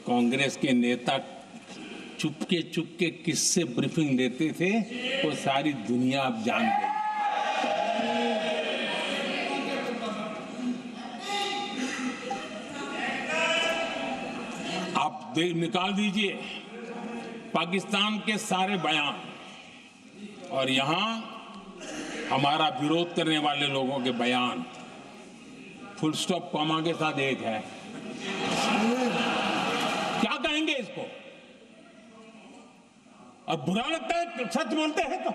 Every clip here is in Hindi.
कांग्रेस के नेता चुपके चुपके किससे ब्रीफिंग लेते थे वो सारी दुनिया अब जान गई। आप निकाल दीजिए पाकिस्तान के सारे बयान और यहां हमारा विरोध करने वाले लोगों के बयान फुल स्टॉप कॉमा के साथ एक है। क्या कहेंगे इसको? और बुरा लगता है सच बोलते हैं तो।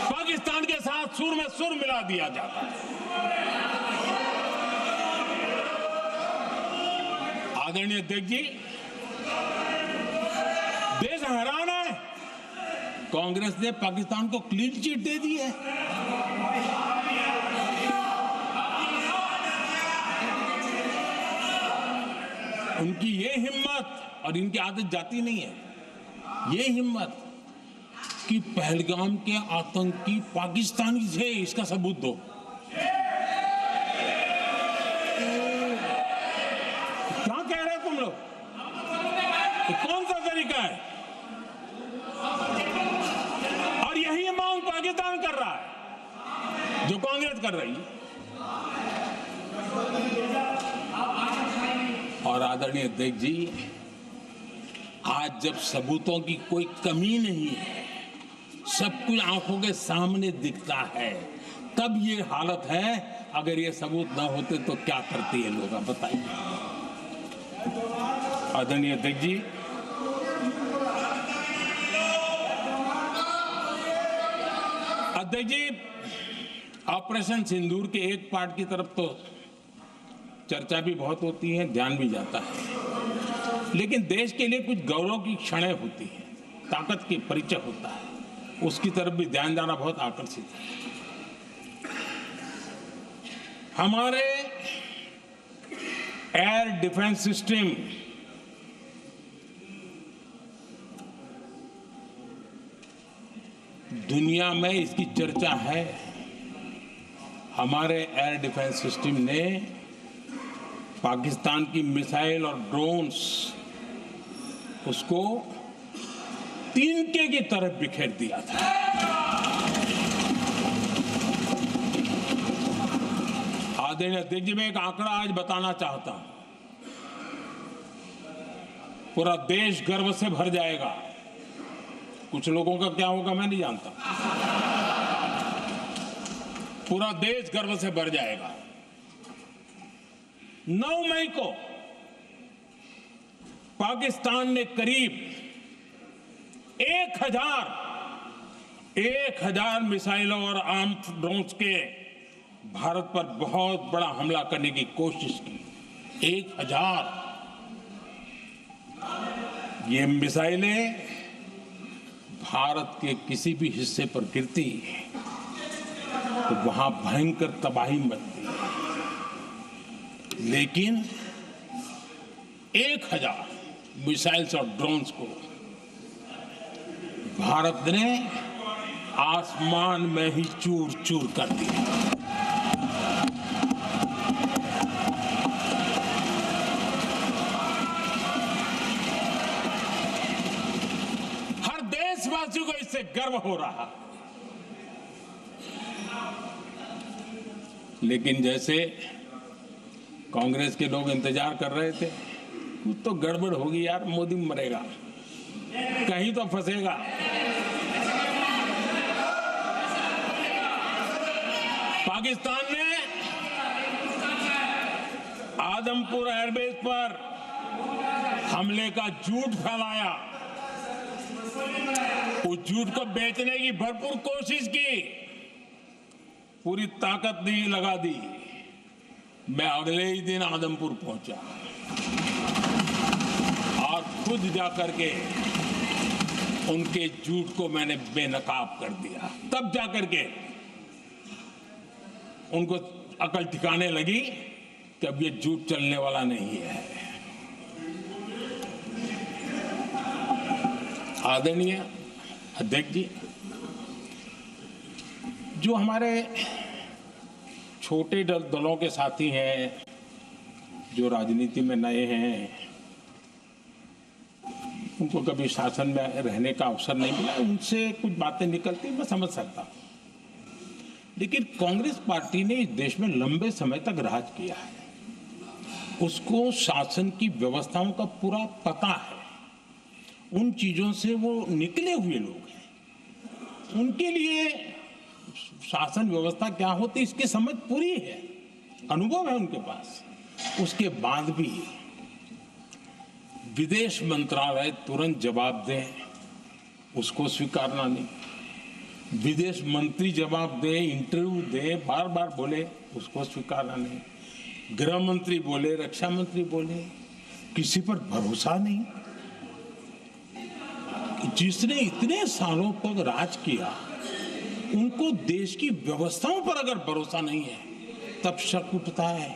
पाकिस्तान के साथ सुर में सुर मिला दिया जाता है। आदरणीय अध्यक्ष जी, देश हैरान है। कांग्रेस ने पाकिस्तान को क्लीन चिट दे दी है। उनकी ये हिम्मत, और इनकी आदत जाती नहीं है, ये हिम्मत कि पहलगाम के आतंकी पाकिस्तानी थे, इसका सबूत दो। क्या कह रहे तुम लोग? कौन सा तरीका है? और यही मांग पाकिस्तान कर रहा है जो कांग्रेस कर रही है। और आदरणीय अध्यक्ष जी, आज जब सबूतों की कोई कमी नहीं है, सब कुछ आंखों के सामने दिखता है, तब ये हालत है। अगर ये सबूत ना होते तो क्या करते ये लोग, बताइए। आदरणीय अध्यक्ष जी, ऑपरेशन सिंदूर के एक पार्ट की तरफ तो चर्चा भी बहुत होती है, ध्यान भी जाता है, लेकिन देश के लिए कुछ गौरव की क्षणें होती हैं, ताकत की परिचय होता है, उसकी तरफ भी ध्यान जाना बहुत आकर्षित है। हमारे एयर डिफेंस सिस्टम दुनिया में इसकी चर्चा है। हमारे एयर डिफेंस सिस्टम ने पाकिस्तान की मिसाइल और ड्रोन्स उसको तिनके की तरफ बिखेर दिया था। आदरणीय अध्यक्ष जी, मैं एक आंकड़ा आज बताना चाहता हूं, पूरा देश गर्व से भर जाएगा। कुछ लोगों का क्या होगा मैं नहीं जानता, पूरा देश गर्व से भर जाएगा। 9 मई को पाकिस्तान ने करीब 1000 मिसाइलों और आर्म्ड ड्रोन्स के भारत पर बहुत बड़ा हमला करने की कोशिश की। 1000 ये मिसाइलें भारत के किसी भी हिस्से पर गिरती तो वहां भयंकर तबाही मचती, लेकिन 1000 मिसाइल्स और ड्रोन्स को भारत ने आसमान में ही चूर चूर कर दिया। हर देशवासी को इससे गर्व हो रहा, लेकिन जैसे कांग्रेस के लोग इंतजार कर रहे थे, कुछ तो गड़बड़ होगी यार, मोदी मरेगा, कहीं तो फंसेगा। पाकिस्तान ने आदमपुर एयरबेस पर हमले का झूठ फैलाया, उस झूठ को बेचने की भरपूर कोशिश की, पूरी ताकत नहीं लगा दी। मैं अगले ही दिन आदमपुर पहुंचा और खुद जाकर के उनके झूठ को मैंने बेनकाब कर दिया। तब जाकर के उनको अकल ठिकाने लगी कि अब ये झूठ चलने वाला नहीं है। आदरणीय अध्यक्ष जी, जो हमारे छोटे दलों के साथी हैं, जो राजनीति में नए हैं, उनको कभी शासन में रहने का अवसर नहीं मिला, उनसे कुछ बातें निकलती मैं समझ सकता हूं। लेकिन कांग्रेस पार्टी ने इस देश में लंबे समय तक राज किया है, उसको शासन की व्यवस्थाओं का पूरा पता है, उन चीजों से वो निकले हुए लोग हैं, उनके लिए शासन व्यवस्था क्या होती इसकी समझ पूरी है, अनुभव है उनके पास। उसके बाद भी विदेश मंत्रालय तुरंत जवाब दे, उसको स्वीकारना नहीं, विदेश मंत्री जवाब दे, इंटरव्यू दे, बार बार बोले, उसको स्वीकारना नहीं, गृह मंत्री बोले, रक्षा मंत्री बोले, किसी पर भरोसा नहीं। जिसने इतने सालों तक राज किया, उनको देश की व्यवस्थाओं पर अगर भरोसा नहीं है, तब शक उठता है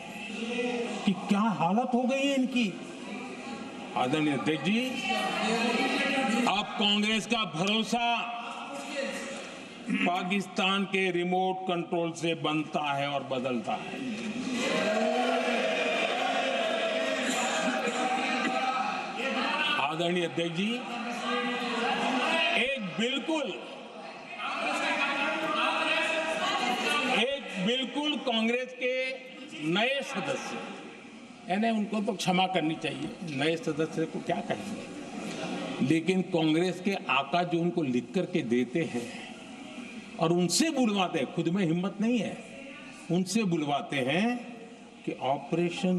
कि क्या हालत हो गई है इनकी। आदरणीय अध्यक्ष जी, अब कांग्रेस का भरोसा पाकिस्तान के रिमोट कंट्रोल से बनता है और बदलता है। आदरणीय अध्यक्ष जी, एक बिल्कुल कांग्रेस के नए सदस्य, यानी उनको तो क्षमा करनी चाहिए, नए सदस्य को क्या कहेंगे, लेकिन कांग्रेस के आका जो उनको लिख करके देते हैं और उनसे बुलवाते हैं, खुद में हिम्मत नहीं है, उनसे बुलवाते हैं कि ऑपरेशन